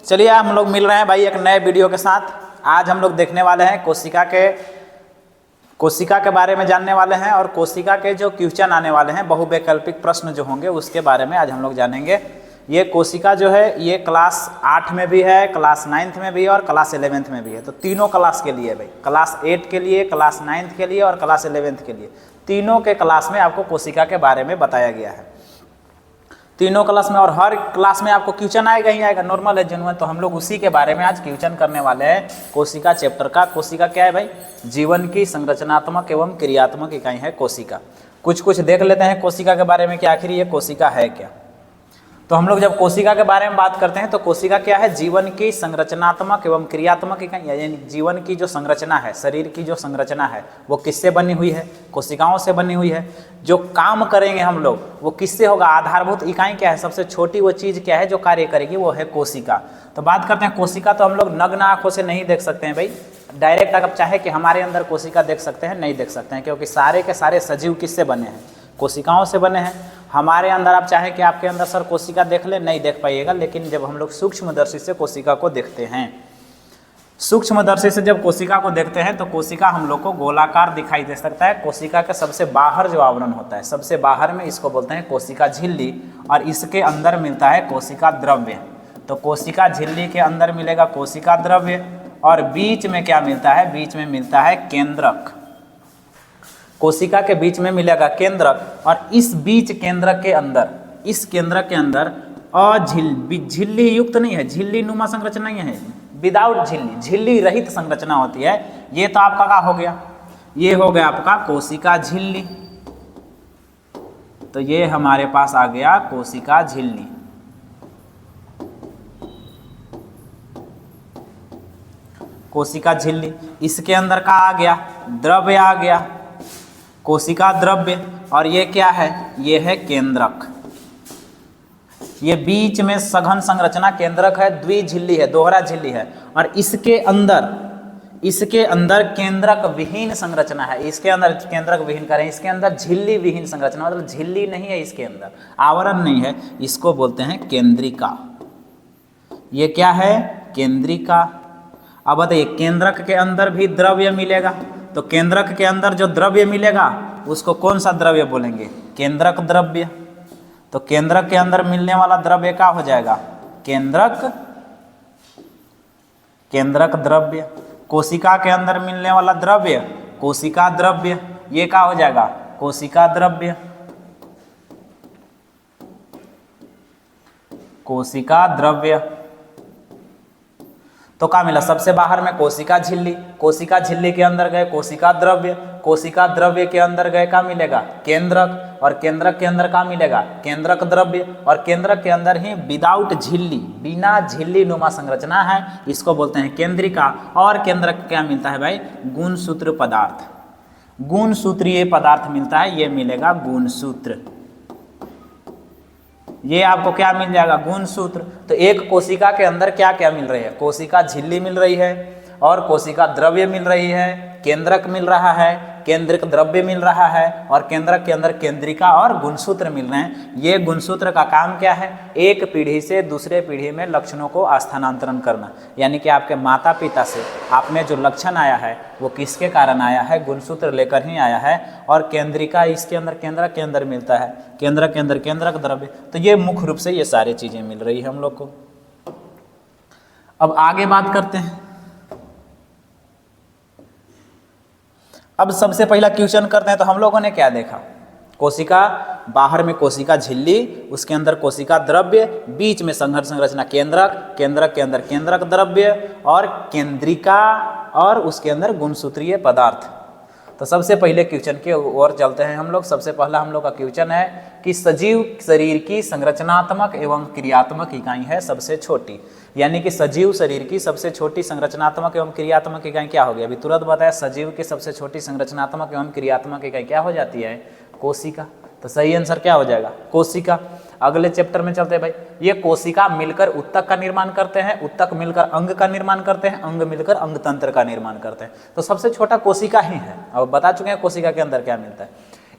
चलिए हम लोग मिल रहे हैं भाई एक नए वीडियो के साथ। आज हम लोग देखने वाले हैं कोशिका के बारे में जानने वाले हैं और कोशिका के जो क्वेश्चन आने वाले हैं, बहुवैकल्पिक प्रश्न जो होंगे उसके बारे में आज हम लोग जानेंगे। ये कोशिका जो है ये क्लास 8 में भी है, क्लास 9th में भी है और क्लास 11th में भी है। तो तीनों क्लास के लिए भाई, क्लास 8 के लिए, क्लास 9th के लिए और क्लास 11th के लिए, तीनों के क्लास में आपको कोशिका के बारे में बताया गया है। तीनों क्लास में और हर क्लास में आपको क्वेश्चन आएगा ही आएगा, नॉर्मल है जेन्युइन। तो हम लोग उसी के बारे में आज क्वेश्चन करने वाले हैं कोशिका चैप्टर का। कोशिका क्या है भाई? जीवन की संरचनात्मक एवं क्रियात्मक इकाई है कोशिका। कुछ देख लेते हैं कोशिका के बारे में कि आखिर ये कोशिका है क्या। तो हम लोग जब कोशिका के बारे में बात करते हैं तो कोशिका क्या है? जीवन की संरचनात्मक एवं क्रियात्मक इकाई, यानी जीवन की जो संरचना है, शरीर की जो संरचना है वो किससे बनी हुई है? कोशिकाओं से बनी हुई है। जो काम करेंगे हम लोग वो किससे होगा? आधारभूत इकाई क्या है? सबसे छोटी वो चीज़ क्या है जो कार्य करेगी? वो है कोशिका। तो बात करते हैं कोशिका। तो हम लोग नग्न आँखों से नहीं देख सकते हैं भाई, डायरेक्ट अगर चाहे कि हमारे अंदर कोशिका देख सकते हैं, नहीं देख सकते हैं, क्योंकि सारे के सारे सजीव किससे बने हैं? कोशिकाओं से बने हैं। हमारे अंदर आप चाहे कि आपके अंदर सर कोशिका देख ले, नहीं देख पाइएगा, लेकिन जब हम लोग सूक्ष्मदर्शी से कोशिका को देखते हैं, सूक्ष्मदर्शी से जब कोशिका को देखते हैं तो कोशिका हम लोग को गोलाकार दिखाई दे सकता है। कोशिका के सबसे बाहर जो आवरण होता है, सबसे बाहर में इसको बोलते हैं कोशिका झिल्ली, और इसके अंदर मिलता है कोशिका द्रव्य। तो कोशिका झिल्ली के अंदर मिलेगा कोशिका द्रव्य और बीच में क्या मिलता है? बीच में मिलता है केंद्रक। कोशिका के बीच में मिलेगा केंद्रक और इस बीच केंद्रक के अंदर, इस केंद्रक के अंदर झिल्ली युक्त नहीं है, झिल्ली नुमा संरचना नहीं है, विदाउट झिल्ली, झिल्ली रहित संरचना होती है। ये तो आपका क्या हो गया? ये हो गया आपका कोशिका झिल्ली। तो ये हमारे पास आ गया कोशिका झिल्ली। कोशिका झिल्ली, इसके अंदर का आ गया? द्रव्य आ गया, कोशिका द्रव्य। और ये क्या है? ये है केंद्रक। ये बीच में सघन संरचना केंद्रक है, द्विझिल्ली है, दोहरा झिल्ली है। और इसके अंदर केंद्रक विहीन संरचना है। इसके अंदर केंद्रक विहीन करें, इसके अंदर झिल्ली विहीन संरचना, मतलब झिल्ली नहीं है, इसके अंदर आवरण नहीं है, इसको बोलते हैं केंद्रिका। ये क्या है? केंद्रिका। अब बताइए, केंद्रक के अंदर भी द्रव्य मिलेगा, तो केंद्रक के अंदर जो द्रव्य मिलेगा उसको कौन सा द्रव्य बोलेंगे? केंद्रक द्रव्य। तो केंद्रक के अंदर मिलने वाला द्रव्य क्या हो जाएगा? केंद्रक द्रव्य। कोशिका के अंदर मिलने वाला द्रव्य कोशिका द्रव्य, ये क्या हो जाएगा? कोशिका द्रव्य। कोशिका द्रव्य। तो क्या मिला? सबसे बाहर में कोशिका झिल्ली, कोशिका झिल्ली के अंदर गए कोशिका द्रव्य, कोशिका द्रव्य के अंदर गए क्या मिलेगा? केंद्रक, और केंद्रक के अंदर क्या मिलेगा? केंद्रक द्रव्य। और केंद्रक के अंदर ही विदाउट झिल्ली, बिना झिल्ली नुमा संरचना है, इसको बोलते हैं केंद्रिका। और केंद्रक क्या मिलता है भाई? गुणसूत्र पदार्थ, गुणसूत्रीय पदार्थ मिलता है, ये मिलेगा गुणसूत्र। ये आपको क्या मिल जाएगा? गुणसूत्र। तो एक कोशिका के अंदर क्या क्या मिल रही है? कोशिका झिल्ली मिल रही है और कोशिका द्रव्य मिल रही है, केंद्रक मिल रहा है, केंद्रक द्रव्य मिल रहा है, और केंद्रक के अंदर केंद्रिका और गुणसूत्र मिल रहे हैं। ये गुणसूत्र का काम क्या है? एक पीढ़ी से दूसरे पीढ़ी में लक्षणों को स्थानांतरण करना। यानी कि आपके माता पिता से आप में जो लक्षण आया है वो किसके कारण आया है? गुणसूत्र लेकर ही आया है। और केंद्रिका इसके अंदर केंद्रक के अंदर मिलता है, केंद्रक के अंदर केंद्रक द्रव्य। तो ये मुख्य रूप से ये सारी चीजें मिल रही है हम लोग को। अब आगे बात करते हैं। अब सबसे पहला क्वेश्चन करते हैं। तो हम लोगों ने क्या देखा? कोशिका, बाहर में कोशिका झिल्ली, उसके अंदर कोशिका द्रव्य, बीच में संघर्ष संरचना केंद्रक, केंद्रक के अंदर केंद्रक द्रव्य और केंद्रिका, और उसके अंदर गुणसूत्रीय पदार्थ। तो सबसे पहले क्वेश्चन की ओर चलते हैं हम लोग। सबसे पहला हम लोग का क्वेश्चन है कि सजीव शरीर की संरचनात्मक एवं क्रियात्मक इकाई है सबसे छोटी। यानी कि सजीव शरीर की सबसे छोटी संरचनात्मक एवं क्रियात्मक इकाई क्या होगी? अभी तुरंत बताया, सजीव की सबसे छोटी संरचनात्मक एवं क्रियात्मक इकाई क्या हो जाती है? कोशिका। तो सही आंसर क्या हो जाएगा? कोशिका। अगले चैप्टर में चलते हैं भाई। ये कोशिका मिलकर उत्तक का निर्माण करते हैं, उत्तक मिलकर अंग का निर्माण करते हैं, अंग मिलकर अंग तंत्र का निर्माण करते हैं। तो सबसे छोटा कोशिका ही है। अब बता चुके हैं कोशिका के अंदर क्या मिलता है।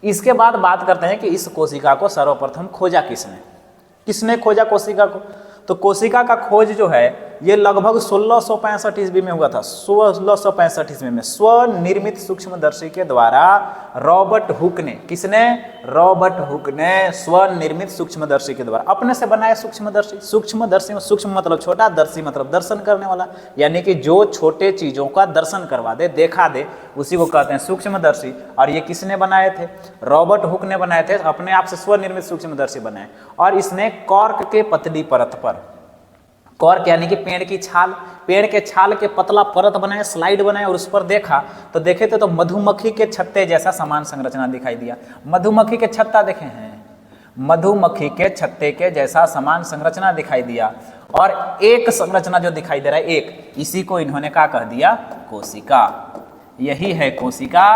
इसके बाद बात करते हैं कि इस कोशिका को सर्वप्रथम खोजा किसने? किसने खोजा कोशिका को? तो कोशिका का खोज जो है ये लगभग 1665 ईस्वी में हुआ था। 1665 ईस्वी में स्वनिर्मित सूक्ष्मदर्शी के द्वारा रॉबर्ट हुक ने, किसने? रॉबर्ट हुक ने स्वनिर्मित सूक्ष्मदर्शी के द्वारा अपने से बनाया सूक्ष्मदर्शी। सूक्ष्मदर्शी में सूक्ष्म मतलब छोटा, दर्शी मतलब दर्शन करने वाला, यानी कि जो छोटे चीजों का दर्शन करवा दे, देखा दे, उसी को कहते हैं सूक्ष्मदर्शी। और ये किसने बनाए थे? रॉबर्ट हुक ने बनाए थे, अपने आप से स्वनिर्मित सूक्ष्मदर्शी बनाए। और इसने कॉर्क के पतली परत पर, कॉर्क यानी कि पेड़ की छाल, पेड़ के छाल के पतला परत बनाए, स्लाइड बनाए और उस पर देखा तो देखे थे तो मधुमक्खी के छत्ते जैसा समान संरचना दिखाई दिया। मधुमक्खी के छत्ता देखे हैं? मधुमक्खी के छत्ते के जैसा समान संरचना दिखाई दिया। और एक संरचना जो दिखाई दे रहा है, एक, इसी को इन्होंने क्या कह दिया? कोशिका। यही है कोशिका।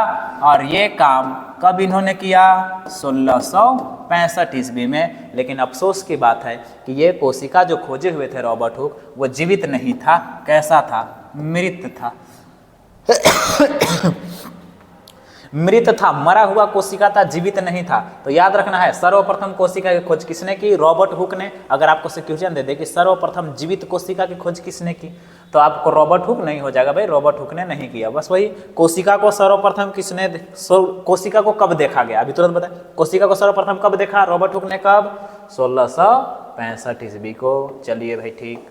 और ये काम कब इन्होंने किया? 1665 ईस्वी में। लेकिन अफसोस की बात है कि ये कोशिका जो खोजे हुए थे रॉबर्ट हुक, वो जीवित नहीं था। कैसा था? मृत था। मृत था, मरा हुआ कोशिका था, जीवित नहीं था। तो याद रखना है, सर्वप्रथम कोशिका की खोज किसने की? रॉबर्ट हुक ने। अगर आपको से क्वेश्चन दे दे कि सर्वप्रथम जीवित कोशिका की खोज किसने की, तो आपको रॉबर्ट हुक नहीं हो जाएगा, भाई रॉबर्ट हुक ने नहीं किया। बस वही, कोशिका को सर्वप्रथम किसने, कोशिका को कब देखा गया? अभी तुरंत बताए, कोशिका को सर्वप्रथम कब देखा रॉबर्ट हुक ने? कब? 1665 ईस्वी को। चलिए भाई ठीक।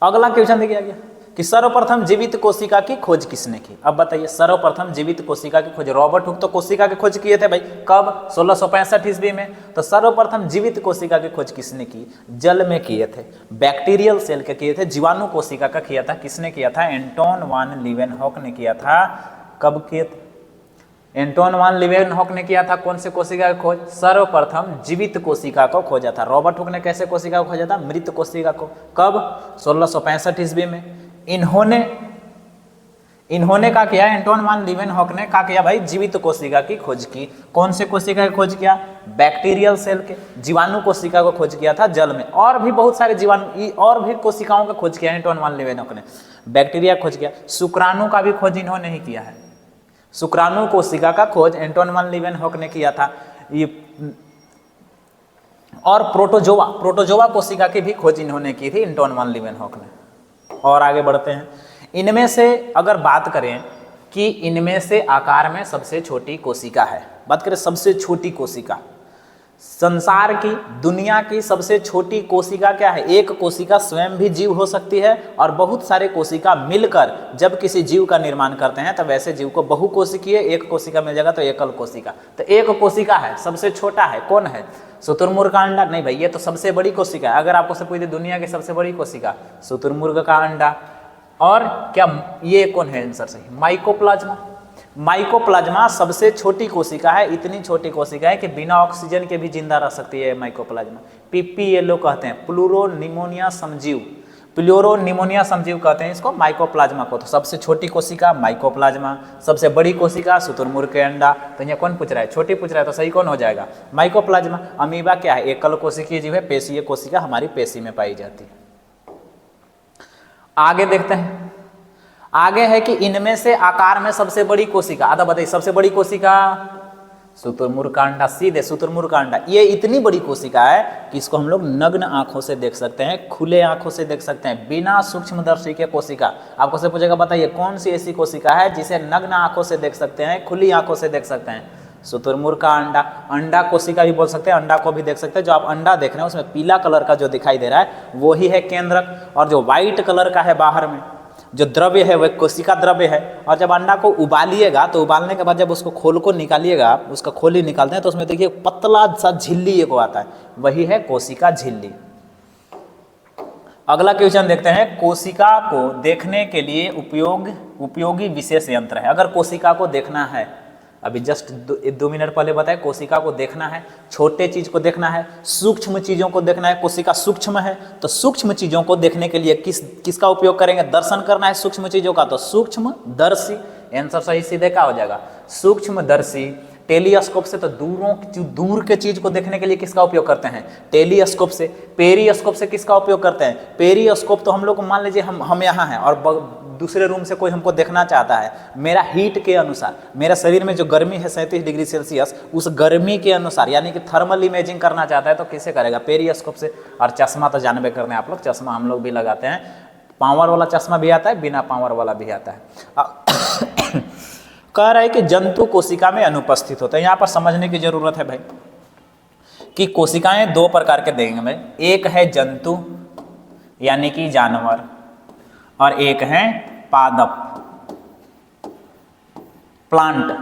अगला क्वेश्चन देखिए गया कि सर्वप्रथम जीवित कोशिका की खोज किसने की? अब बताइए, सर्वप्रथम जीवित कोशिका की खोज रॉबर्ट हुक तो कोशिका की खोज किए थे भाई, कब? 1665 ईस्वी में। तो सर्वप्रथम जीवित कोशिका की खोज किसने की? जल में किए थे, बैक्टीरियल सेल के किए थे, जीवाणु कोशिका का किया था। किसने किया था? एंटोन वान लीवेनहॉक ने किया था। कब किए थे? एंटोन वान लीवेनहॉक ने किया था। कौन से कोशिका की खोज? सर्वप्रथम जीवित कोशिका को खोजा था। रॉबर्ट हुक ने कैसे कोशिका को खोजा था? मृत कोशिका को। कब? 1665 ईस्वी में। इन्होंने क्या किया? एंटोन वान लीवेनहॉक ने क्या किया भाई? जीवित कोशिका की खोज की। कौन से कोशिका की खोज किया? बैक्टीरियल सेल के, जीवाणु कोशिका को खोज किया था जल में। और भी बहुत सारे जीवाणु और भी कोशिकाओं का खोज किया एंटोन वान लीवेनहॉक ने। बैक्टीरिया खोज किया, शुक्राणु का भी खोज इन्होंने ही किया है। शुक्राणु कोशिका का खोज एंटोन वान लीवेनहॉक ने किया था। ये और प्रोटोजोआ कोशिका की भी खोज इन्होंने की थी एंटोन वान लीवेनहॉक ने। और आगे बढ़ते हैं। इनमें से अगर बात करें कि इनमें से आकार में सबसे छोटी कोशिका है, बात करें सबसे छोटी कोशिका, संसार की, दुनिया की सबसे छोटी कोशिका क्या है? एक कोशिका स्वयं भी जीव हो सकती है और बहुत सारे कोशिका मिलकर जब किसी जीव का निर्माण करते हैं तब वैसे जीव को बहुकोशिकीय, एक कोशिका मिल जाएगा तो एकल कोशिका। तो एक कोशिका है, सबसे छोटा है, कौन है? शुतुरमुर्ग का अंडा? नहीं भाई, ये तो सबसे बड़ी कोशिका है। अगर आपको से पूछे दुनिया की सबसे बड़ी कोशिका, शुतुरमुर्ग का अंडा। और क्या ये कौन है आंसर सही? माइकोप्लाज्मा। माइकोप्लाज्मा सबसे छोटी कोशिका है। इतनी छोटी कोशिका है कि बिना ऑक्सीजन के भी जिंदा रह सकती है माइकोप्लाज्मा। पीपीएलओ कहते हैं, प्लूरोनिमोनिया समजीव। प्लूरोनिमोनिया समजीव कहते हैं इसको, माइकोप्लाज्मा को। तो सबसे छोटी कोशिका माइकोप्लाज्मा, सबसे बड़ी कोशिका शुतुरमुर्ग के अंडा। तो ये कौन पूछ रहा है? छोटी पूछ रहा है, तो सही कौन हो जाएगा? माइकोप्लाज्मा। अमीबा क्या है? एकल कोशिकीय जीव है, पेशीय कोशिका हमारी पेशी में पाई जाती है। आगे देखते हैं। आगे है कि इनमें से आकार में सबसे बड़ी कोशिका, आधा बताइए। सबसे बड़ी कोशिका शुतुरमुर्ग का अंडा, सीधे शुतुरमुर्ग का अंडा। ये इतनी बड़ी कोशिका है कि इसको हम लोग नग्न आंखों से देख सकते हैं, खुले आंखों से देख सकते हैं, बिना सूक्ष्मदर्शी के कोशिका। आपको से पूछेगा बताइए कौन सी ऐसी कोशिका है जिसे नग्न आंखों से देख सकते हैं, खुली आंखों से देख सकते हैं? शुतुरमुर्ग का अंडा। अंडा कोशिका भी बोल सकते हैं, अंडा को भी देख सकते हैं। जो आप अंडा देख रहे हैं उसमें पीला कलर का जो दिखाई दे रहा है वो ही है केंद्रक, और जो व्हाइट कलर का है बाहर में जो द्रव्य है वह कोशिका द्रव्य है। और जब अंडा को उबालिएगा तो उबालने के बाद जब उसको खोल को निकालिएगा, उसका खोल ही निकालते हैं तो उसमें देखिए पतला सा झिल्ली एक आता है, वही है कोशिका झिल्ली। अगला क्वेश्चन देखते हैं। कोशिका को देखने के लिए उपयोगी विशेष यंत्र है। अगर कोशिका को देखना है, अभी जस्ट 2 मिनट पहले बताया, कोशिका को देखना है, छोटे चीज को देखना है, सूक्ष्म चीजों को देखना है। कोशिका सूक्ष्म है तो सूक्ष्म चीजों को देखने के लिए किसका उपयोग करेंगे? दर्शन करना है सूक्ष्म चीजों का, तो सूक्ष्मदर्शी। आंसर सही सीधे क्या हो जाएगा? सूक्ष्मदर्शी। टेलीस्कोप से तो दूर के चीज को देखने के लिए किसका उपयोग करते हैं? टेलीस्कोप से। पेरिस्कोप से किसका उपयोग करते हैं? पेरिस्कोप तो हम लोग मान लीजिए हम यहाँ हैं और दूसरे रूम से कोई हमको देखना चाहता है, मेरा हीट के अनुसार, मेरा शरीर में जो गर्मी है 37 डिग्री सेल्सियस, उस गर्मी के अनुसार यानी कि थर्मल इमेजिंग करना चाहता है तो किससे करेगा? पेरिस्कोप से। और चश्मा तो जानबे करते हैं आप लोग, चश्मा हम लोग भी लगाते हैं, पावर वाला चश्मा भी आता है, बिना पावर वाला भी आता है। कह रहा है कि जंतु कोशिका में अनुपस्थित होते हैं। यहाँ पर समझने की जरूरत है भाई कि कोशिकाएं दो प्रकार के देंगे भाई, एक है जंतु यानी कि जानवर, और एक है पादप प्लांट।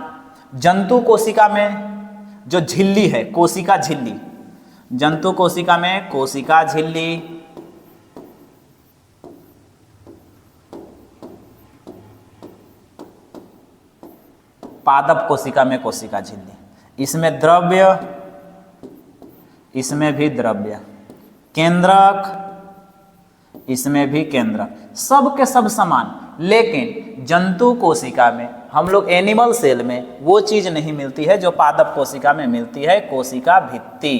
जंतु कोशिका में जो झिल्ली है, कोशिका झिल्ली, जंतु कोशिका में कोशिका झिल्ली, पादप कोशिका में कोशिका झिल्ली, इसमें द्रव्य, इसमें भी द्रव्य, केंद्रक, इसमें भी केंद्रक, सब के सब समान। लेकिन जंतु कोशिका में हम लोग एनिमल सेल में वो चीज नहीं मिलती है जो पादप कोशिका में मिलती है, कोशिका भित्ति।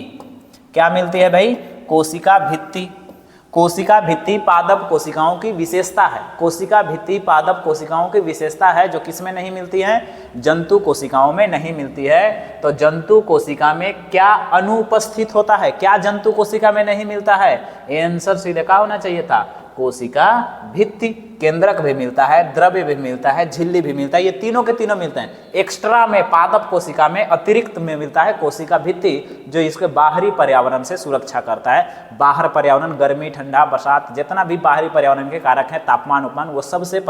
क्या मिलती है भाई? कोशिका भित्ति। कोशिका भित्ति पादप कोशिकाओं की विशेषता है। कोशिका भित्ति पादप कोशिकाओं की विशेषता है जो किसमें नहीं मिलती है? जंतु कोशिकाओं में नहीं मिलती है। तो जंतु कोशिका में क्या अनुपस्थित होता है? क्या जंतु कोशिका में नहीं मिलता है? आंसर सीधे क्या होना चाहिए था? कोशिका भित्ति। केंद्रक भी मिलता है, द्रव्य भी मिलता है, झिल्ली भी मिलता है, ये तीनों के तीनों मिलते हैं। एक्स्ट्रा में पादप कोशिका में अतिरिक्त में मिलता है कोशिका भित्ति, जो इसके बाहरी पर्यावरण से सुरक्षा करता है। बाहर पर्यावरण, गर्मी, ठंडा, बरसात, जितना भी बाहरी पर्यावरण के कारक है, तापमान उपमान, वो सबसे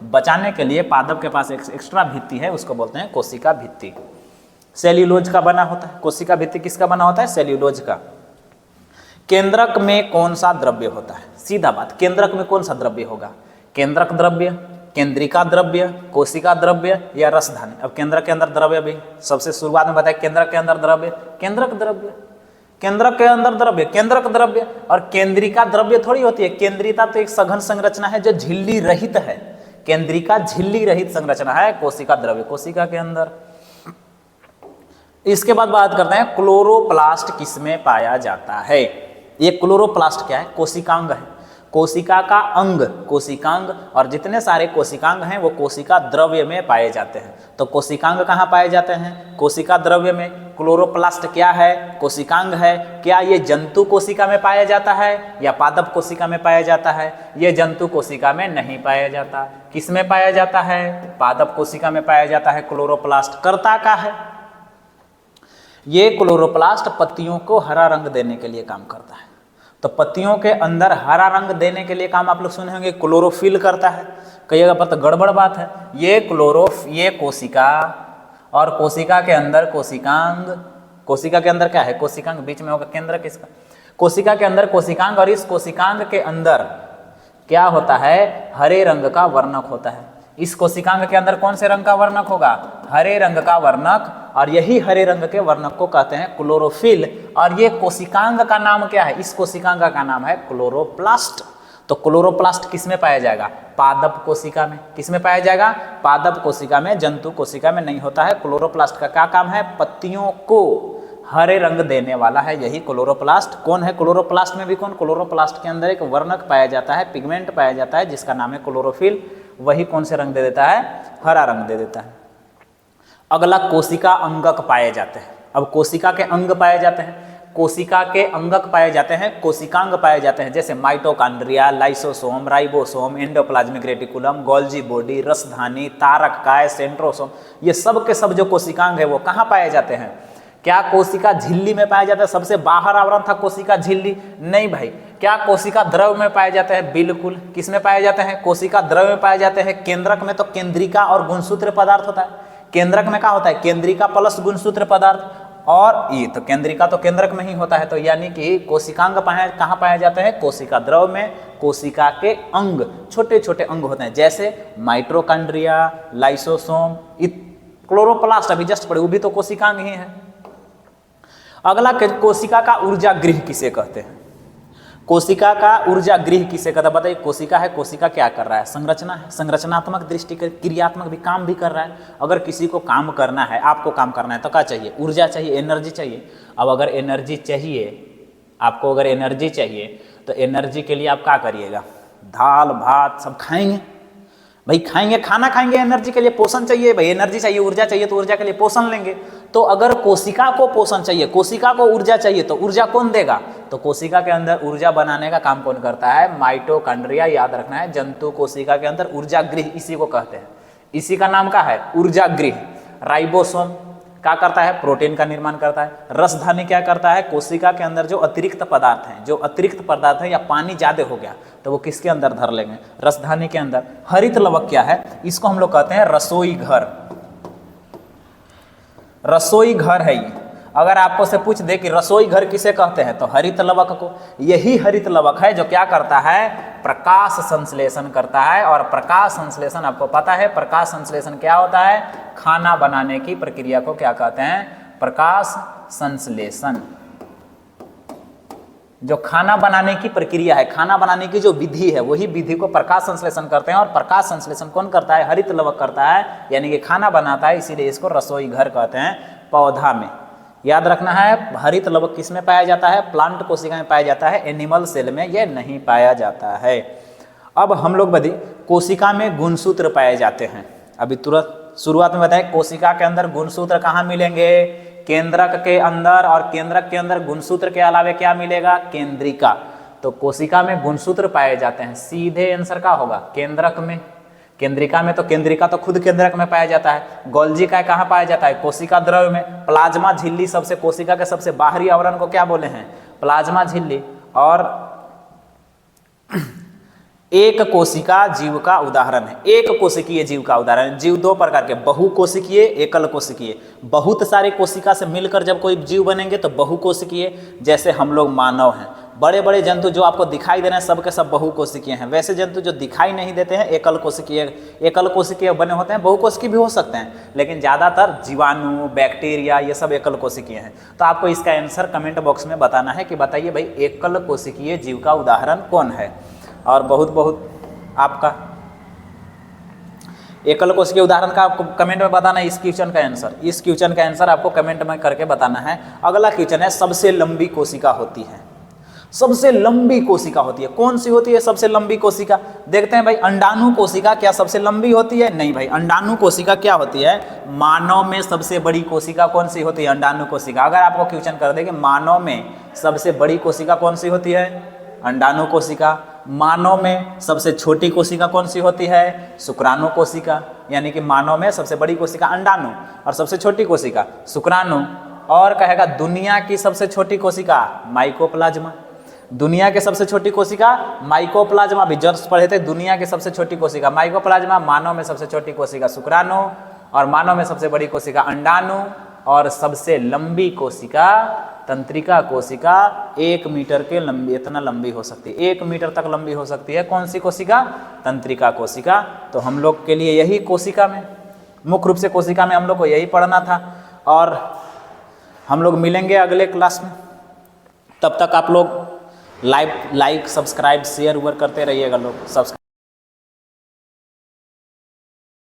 बचाने के लिए पादप के पास एक एक्स्ट्रा भित्ति है, उसको बोलते हैं कोशिका भित्ति। सेल्यूलोज का बना होता है। कोशिका भित्ति किसका बना होता है? सेल्यूलोज का। केंद्रक में कौन सा द्रव्य होता है? सीधा बात, केंद्रक में कौन सा द्रव्य होगा? केंद्रक द्रव्य, केंद्रिका द्रव्य, कोशिका द्रव्य या रसधानी। अब केंद्रक के अंदर द्रव्य भी सबसे शुरुआत में बताया, केंद्रक के अंदर द्रव्य, केंद्रक द्रव्य, केंद्रक के अंदर द्रव्य, केंद्रक द्रव्य। और केंद्रिका द्रव्य थोड़ी होती है। केंद्रिता तो एक सघन संरचना है जो झिल्ली रहित है। केंद्रिका झिल्ली रहित संरचना है। कोशिका द्रव्य कोशिका के अंदर। इसके बाद बात करते हैं क्लोरोप्लास्ट किसमें पाया जाता है। ये क्लोरोप्लास्ट क्या है? कोशिकांग है। कोशिका का अंग कोशिकांग, और जितने सारे कोशिकांग हैं वो कोशिका द्रव्य में पाए जाते हैं। तो कोशिकांग कहाँ पाए जाते हैं? कोशिका द्रव्य में। क्लोरोप्लास्ट क्या है? कोशिकांग है। क्या ये जंतु कोशिका में पाया जाता है या पादप कोशिका में पाया जाता है? ये जंतु कोशिका में नहीं पाया जाता। किस में पाया जाता है? पादप कोशिका में पाया जाता है। क्लोरोप्लास्ट करता क्या है? ये क्लोरोप्लास्ट पत्तियों को हरा रंग देने के लिए काम करता है। तो पत्तियों के अंदर हरा रंग देने के लिए काम आप लोग सुने होंगे क्लोरोफिल करता है। कहिएगा पर तो गड़बड़ बात है। ये कोशिका और कोशिका के अंदर कोशिकांग। कोशिका के अंदर क्या है? कोशिकांग। बीच में होगा केंद्र किसका? कोशिका के अंदर कोशिकांग, और इस कोशिकांग के अंदर क्या होता है? हरे रंग का वर्णक होता है। इस कोशिकांग के अंदर कौन से रंग का वर्णक होगा? हरे रंग का वर्णक। और यही हरे रंग के वर्णक को कहते हैं क्लोरोफिल। और ये कोशिकांग का नाम क्या है? इस कोशिकांग का नाम है क्लोरोप्लास्ट। तो क्लोरोप्लास्ट किस में पाया जाएगा? पादप कोशिका में। किस में पाया जाएगा? पादप कोशिका में। जंतु कोशिका में नहीं होता है। क्लोरोप्लास्ट का क्या काम है? पत्तियों को हरे रंग देने वाला है, यही क्लोरोप्लास्ट। कौन है क्लोरोप्लास्ट में भी? कौन? क्लोरोप्लास्ट के अंदर एक वर्णक पाया जाता है, पिगमेंट पाया जाता है, जिसका नाम है क्लोरोफिल। वही कौन से रंग दे देता है? हरा रंग दे देता है। अगला कोशिका अंगक पाए जाते हैं। अब कोशिका के अंग पाए जाते हैं। कोशिका के अंगक पाए जाते हैं, कोशिकांग पाए जाते हैं, जैसे mitochondria, lysosome, ribosome, endoplasmic reticulum, Golgi body, रसधानी, तारक काय, सेंट्रोसोम। ये सब के सब जो कोशिकांग है वो कहाँ पाए जाते हैं? क्या कोशिका झिल्ली में पाया जाता है? सबसे बाहर आवरण था कोशिका झिल्ली? नहीं भाई। क्या कोशिका द्रव में पाए जाते हैं? बिल्कुल। किस में पाए जाते हैं? कोशिका द्रव में पाए जाते हैं। केंद्रक में तो केंद्रिका और गुणसूत्र पदार्थ होता है। केंद्रक में क्या होता है? केंद्रिका प्लस गुणसूत्र पदार्थ। और ये तो केंद्रिका तो केंद्रक में ही होता है। तो यानी कि कोशिकांग कहाँ पाए जाते हैं? कोशिका द्रव में। कोशिका के अंग छोटे छोटे अंग होते हैं, जैसे माइटोकॉन्ड्रिया, लाइसोसोम, क्लोरोप्लास्ट अभी जस्ट पढ़े, वो भी तो कोशिकांग ही है। अगला कोशिका का ऊर्जा गृह किसे कहते हैं? कोशिका का ऊर्जा गृह किसे कहते हैं? बताइए। कोशिका है, कोशिका क्या कर रहा है? संरचना है, संरचनात्मक दृष्टि क्रियात्मक भी काम भी कर रहा है। अगर किसी को काम करना है, आपको काम करना है, तो क्या चाहिए? ऊर्जा चाहिए, एनर्जी चाहिए। अब अगर एनर्जी चाहिए आपको, अगर एनर्जी चाहिए तो एनर्जी के लिए आप क्या करिएगा? दाल भात सब खाएंगे। भाई खाएंगे, खाना खाएंगे एनर्जी के लिए, पोषण चाहिए भाई, एनर्जी चाहिए, ऊर्जा चाहिए तो ऊर्जा के लिए पोषण लेंगे। तो अगर कोशिका को पोषण चाहिए, कोशिका को ऊर्जा चाहिए तो ऊर्जा कौन देगा? तो कोशिका के अंदर ऊर्जा बनाने का काम कौन करता है? माइटोकॉन्ड्रिया। याद रखना है, जंतु कोशिका के अंदर ऊर्जा गृह इसी को कहते हैं, इसी का नाम क्या है? ऊर्जा गृह। राइबोसोम क्या करता है? प्रोटीन का निर्माण करता है। रसधानी क्या करता है? कोशिका के अंदर जो अतिरिक्त पदार्थ हैं, जो अतिरिक्त पदार्थ है या पानी ज्यादा हो गया तो वो किसके अंदर धर लेंगे? रसधानी के अंदर। हरित लवक क्या है? इसको हम लोग कहते हैं रसोई घर। रसोई घर है ये। अगर आपको से पूछ दे कि रसोई घर किसे कहते हैं तो हरित लवक को। यही हरित लवक है जो क्या करता है? प्रकाश संश्लेषण करता है। और प्रकाश संश्लेषण आपको पता है, प्रकाश संश्लेषण क्या होता है? खाना बनाने की प्रक्रिया को क्या कहते हैं? प्रकाश संश्लेषण। जो खाना बनाने की प्रक्रिया है, खाना बनाने की जो विधि है, वही विधि को प्रकाश संश्लेषण करते हैं। और प्रकाश संश्लेषण कौन करता है? हरित लवक करता है, यानी कि खाना बनाता है, इसीलिए इसको रसोई घर कहते हैं। पौधा में याद रखना है, हरित लवक किस में पाया जाता है? प्लांट कोशिका में पाया जाता है, एनिमल सेल में यह नहीं पाया जाता है। अब हम लोग बताइए, कोशिका में गुणसूत्र पाए जाते हैं। अभी तुरंत शुरुआत में बताए, कोशिका के अंदर गुणसूत्र कहाँ मिलेंगे? केंद्रक के अंदर। और केंद्रक के अंदर गुणसूत्र के अलावा क्या मिलेगा? केंद्रिका। तो कोशिका में गुणसूत्र पाए जाते हैं, सीधे आंसर का होगा केंद्रक में। केंद्रिका में तो केंद्रिका तो खुद केंद्रक में पाया जाता है। गोल्जी का कहाँ पाया जाता है? कोशिका द्रव्य में। प्लाज्मा झिल्ली सबसे, कोशिका के सबसे बाहरी आवरण को क्या बोले हैं? प्लाज्मा झिल्ली। और एक कोशिका जीव का उदाहरण है, एक कोशिकीय जीव का उदाहरण है। जीव दो प्रकार के, बहुकोशिकीय, एकल कोशिकीय। बहुत सारे कोशिका से मिलकर जब कोई जीव बनेंगे तो बहुकोशिकीय। जैसे हम लोग मानव हैं, बड़े बड़े जंतु जो आपको दिखाई दे रहे हैं सब के सब बहुकोशिकीय हैं। वैसे जंतु जो दिखाई नहीं देते हैं एकल कोशिकीय, एकल कोशिकीय बने होते हैं। बहुकोशिकीय भी हो सकते हैं, लेकिन ज़्यादातर जीवाणु, बैक्टीरिया ये सब एकल कोशिकीय हैं। तो आपको इसका आंसर कमेंट बॉक्स में बताना है कि बताइए भाई एकल कोशिकीय जीव का उदाहरण कौन है। और बहुत बहुत आपका एकल कोशिकीय उदाहरण का आपको कमेंट में बताना है। इस क्वेश्चन का आंसर, इस क्वेश्चन का आंसर आपको कमेंट में करके बताना है। अगला क्वेश्चन है, सबसे लंबी कोशिका होती है। सबसे लंबी कोशिका होती है, कौन सी होती है सबसे लंबी कोशिका? देखते हैं भाई, अंडाणु कोशिका क्या सबसे लंबी होती है? नहीं भाई, अंडाणु कोशिका क्या होती है? मानव में सबसे बड़ी कोशिका कौन सी होती है? अंडाणु कोशिका। अगर आपको क्वेश्चन कर दे कि मानव में सबसे बड़ी कोशिका कौन सी होती है? अंडाणु कोशिका। मानव में सबसे छोटी कोशिका कौन सी होती है? शुक्राणु कोशिका। यानी कि मानव में सबसे बड़ी कोशिका अंडाणु और सबसे छोटी कोशिका शुक्राणु। और कहेगा दुनिया की सबसे छोटी कोशिका माइकोप्लाज्मा। दुनिया के सबसे छोटी कोशिका माइकोप्लाज्मा। भी जस्ट पढ़े थे, दुनिया की सबसे छोटी कोशिका माइकोप्लाज्मा, मानव में सबसे छोटी कोशिका शुक्राणु और मानव में सबसे बड़ी कोशिका अंडाणु। और सबसे लंबी कोशिका तंत्रिका कोशिका 1 मीटर के लंबी, इतना लंबी हो सकती है, 1 मीटर तक लंबी हो सकती है। कौन सी कोशिका? तंत्रिका कोशिका। तो हम लोग के लिए यही कोशिका में, मुख्य रूप से कोशिका में हम लोग को यही पढ़ना था। और हम लोग मिलेंगे अगले क्लास में। तब तक आप लोग लाइक सब्सक्राइब शेयर करते रहिएगा लोग। सब्सक्राइब